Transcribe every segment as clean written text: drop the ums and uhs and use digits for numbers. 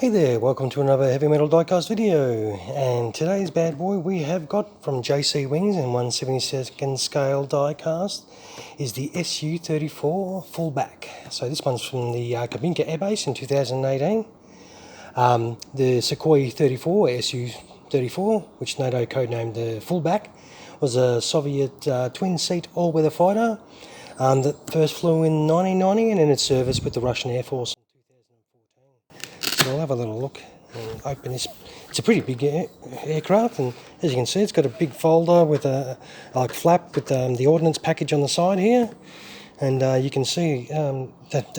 Hey there, welcome to another Heavy Metal Diecast video, and today's bad boy we have got from JC Wings in 1/72nd scale diecast is the Su-34 Fullback. So this one's from the Kubinka Air Base in 2018. The Sukhoi Su-34 Su-34, which NATO codenamed the Fullback, was a Soviet twin-seat all-weather fighter that first flew in 1990 and entered service with the Russian Air Force. So we'll have a little look and open this. It's a pretty big aircraft, and as you can see, it's got a big folder with a flap with the ordnance package on the side here, and you can see that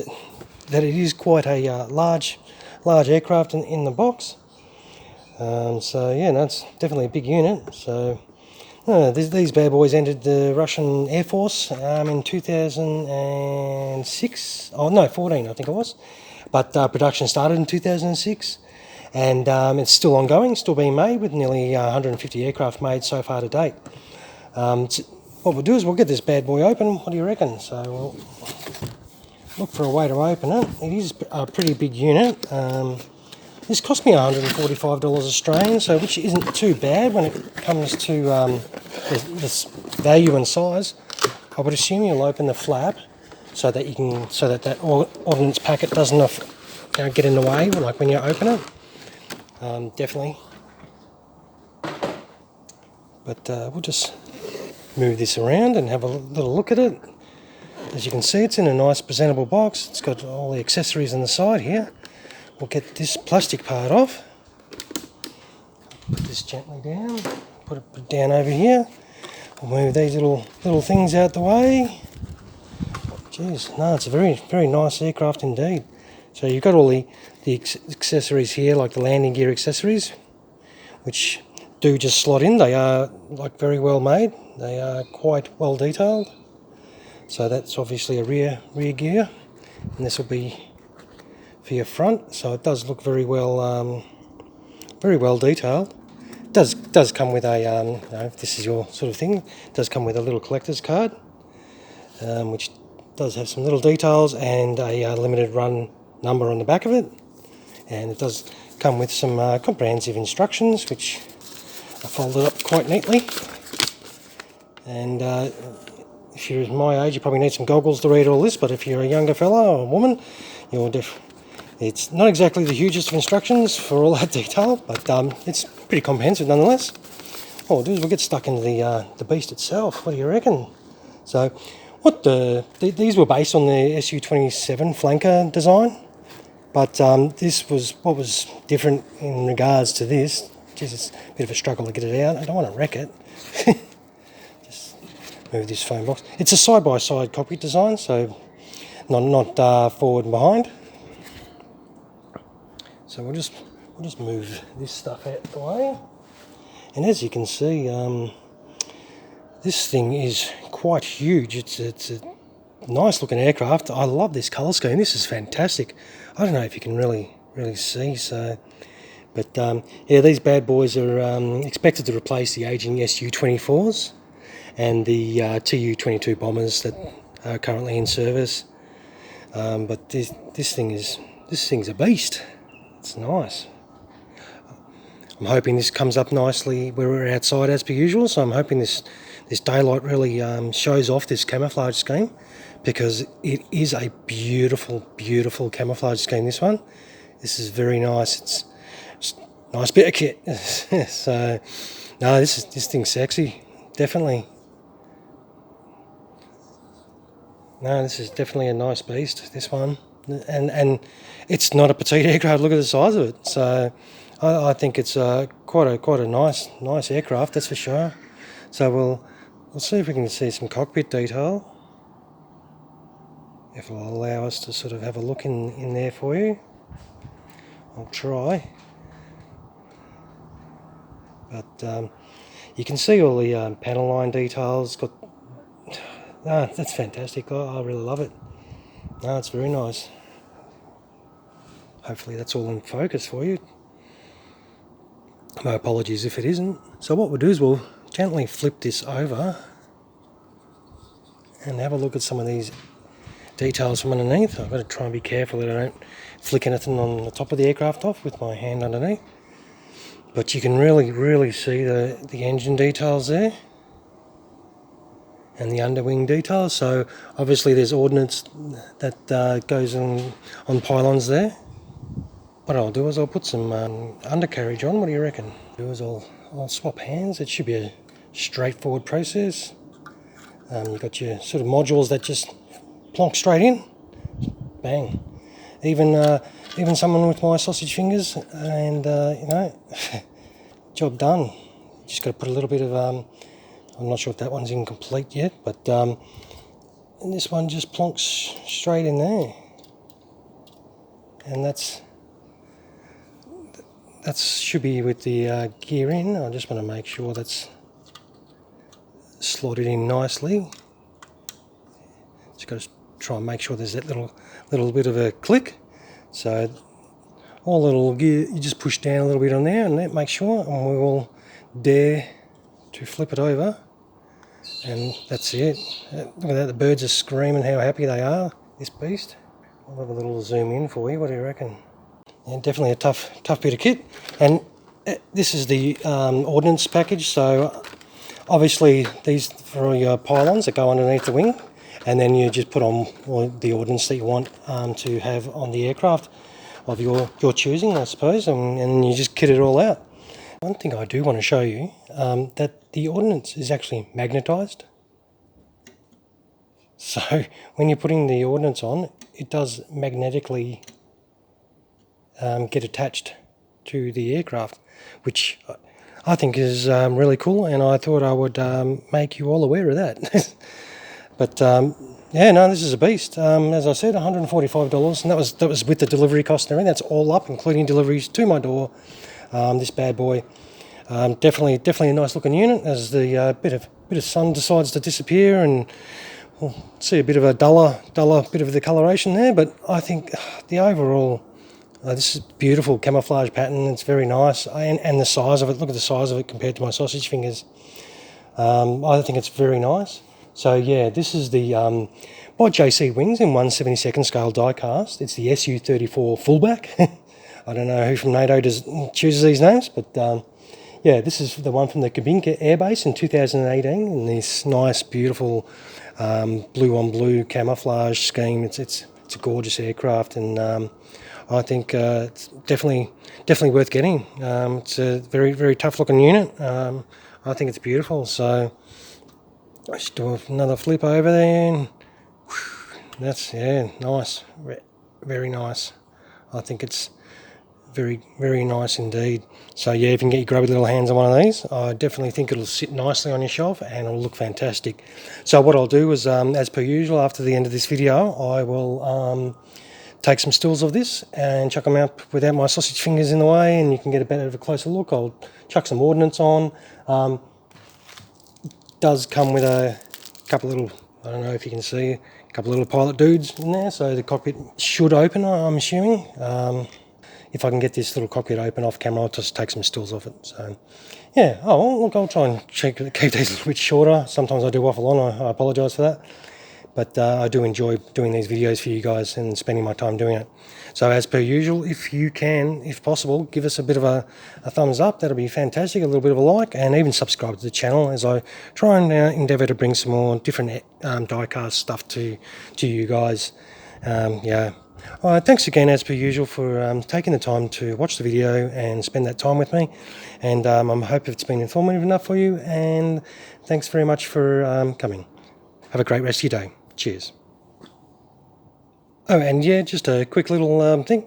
it is quite a large aircraft in the box. So yeah, that's definitely a big unit. So these bad boys entered the Russian Air Force in 2006. Oh no, 14 I think it was. But production started in 2006, and it's still ongoing, still being made, with nearly 150 aircraft made so far to date. What we'll do is we'll get this bad boy open. What do you reckon? So we'll look for a way to open it. It is a pretty big unit. This cost me $145 Australian, so which isn't too bad when it comes to this value and size. I would assume you'll open the flap so that that ordnance packet doesn't get in the way, like when you open it. Definitely. But we'll just move this around and have a little look at it. As you can see, it's in a nice presentable box. It's got all the accessories on the side here. We'll get this plastic part off. Put this gently down. Put it down over here. We'll move these little things out the way. Jeez, no, it's a very nice aircraft indeed. So you've got all the accessories here, like the landing gear accessories, which do just slot in. They are very well made. They are quite well detailed. So that's obviously a rear gear, and this will be for your front. So it does look very well detailed. It does come with a if this is your sort of thing, it does come with a little collector's card, which does have some little details and a limited run number on the back of it, and it does come with some comprehensive instructions which are folded up quite neatly. And if you're my age, you probably need some goggles to read all this, but if you're a younger fella or woman, it's not exactly the hugest of instructions for all that detail, but it's pretty comprehensive nonetheless. What we'll do is we'll get stuck into the beast itself. What do you reckon? So these were based on the Su-27 flanker design, but this was what was different in regards to this. Just it's a bit of a struggle to get it out. I don't want to wreck it. Just move this foam box. It's a side-by-side cockpit design, so not forward and behind. So we'll just move this stuff out the way, and as you can see, this thing is quite huge. It's a nice looking aircraft. I love this colour scheme. This is fantastic. I don't know if you can really see. So, but yeah, these bad boys are expected to replace the ageing Su-24s and the Tu-22 bombers that are currently in service. But this thing's a beast. It's nice. I'm hoping this comes up nicely where we're outside as per usual. So I'm hoping this daylight really shows off this camouflage scheme, because it is a beautiful camouflage scheme, this one. This is very nice. It's a nice bit of kit. So no, this thing's sexy, definitely. No, this is definitely a nice beast, this one. And it's not a petite aircraft. Look at the size of it. So I think it's quite a nice aircraft, that's for sure. So we'll see if we can see some cockpit detail, if it'll allow us to sort of have a look in there for you. I'll try. But you can see all the panel line details. That's fantastic. I really love it. No, it's very nice. Hopefully that's all in focus for you. My apologies if it isn't. So what we'll do is we'll gently flip this over and have a look at some of these details from underneath. I've got to try and be careful that I don't flick anything on the top of the aircraft off with my hand underneath. But you can really see the engine details there and the underwing details. So obviously there's ordnance that goes on pylons there. What I'll do is I'll put some undercarriage on. What do you reckon? I'll swap hands. It should be a straightforward process. You've got your sort of modules that just plonk straight in. Bang. Even someone with my sausage fingers and, you know, job done. Just got to put a little bit of, I'm not sure if that one's incomplete yet, but and this one just plonks straight in there. And that should be with the gear in. I just want to make sure that's slotted in nicely. Just got to try and make sure there's that little bit of a click. So all little gear, you just push down a little bit on there and that makes sure, and we will dare to flip it over, and that's it. Look at that, the birds are screaming how happy they are, this beast. I'll have a little zoom in for you. What do you reckon? Yeah, definitely a tough bit of kit. And this is the ordnance package. So obviously these for all your pylons that go underneath the wing, and then you just put on all the ordnance that you want to have on the aircraft of your choosing, I suppose, and you just kit it all out. One thing I do want to show you, that the ordnance is actually magnetised. So when you're putting the ordnance on, it does magnetically get attached to the aircraft, which I think is really cool, and I thought I would make you all aware of that. But yeah, no, this is a beast. As I said, $145, and that was with the delivery cost and everything. That's all up, including deliveries to my door. This bad boy, definitely a nice looking unit. As the bit of sun decides to disappear, and we'll see a bit of a duller bit of the coloration there. But I think the overall, this is beautiful camouflage pattern. It's very nice, and the size of it. Look at the size of it compared to my sausage fingers. I think it's very nice. So yeah, this is the by JC Wings in 1/72nd scale die-cast. It's the Su-34 Fullback. I don't know who from NATO chooses these names, but yeah, this is the one from the Kubinka Air Base in 2018 in this nice, beautiful blue on blue camouflage scheme. It's a gorgeous aircraft, and I think it's definitely worth getting. It's a very tough looking unit. I think it's beautiful. So let's do another flip over there, and that's, yeah, nice, very nice. I think it's very nice indeed. So yeah, if you can get your grubby little hands on one of these, I definitely think it'll sit nicely on your shelf and it'll look fantastic. So what I'll do is, as per usual, after the end of this video, I will take some stills of this and chuck them out without my sausage fingers in the way, and you can get a better of a closer look. I'll chuck some ordnance on. Does come with a couple little, I don't know if you can see, a couple little pilot dudes in there, so the cockpit should open, I'm assuming. If I can get this little cockpit open off camera, I'll just take some stills of it. So yeah, oh well, look, I'll try and keep these a little bit shorter. Sometimes I do waffle on, I apologise for that. But I do enjoy doing these videos for you guys and spending my time doing it. So as per usual, if you can, if possible, give us a bit of a thumbs up. That'll be fantastic. A little bit of a like, and even subscribe to the channel as I try and endeavour to bring some more different die-cast stuff to you guys. Yeah. All right, thanks again, as per usual, for taking the time to watch the video and spend that time with me. And I hope it's been informative enough for you. And thanks very much for coming. Have a great rest of your day. Cheers. Oh, and yeah, just a quick little thing.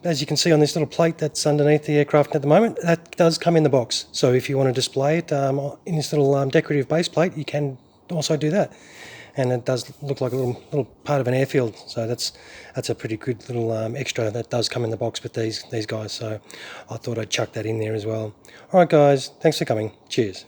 As you can see on this little plate that's underneath the aircraft at the moment, that does come in the box. So if you want to display it in this little decorative base plate, you can also do that. And it does look like a little part of an airfield. So that's a pretty good little extra that does come in the box with these guys. So I thought I'd chuck that in there as well. All right, guys, thanks for coming. Cheers.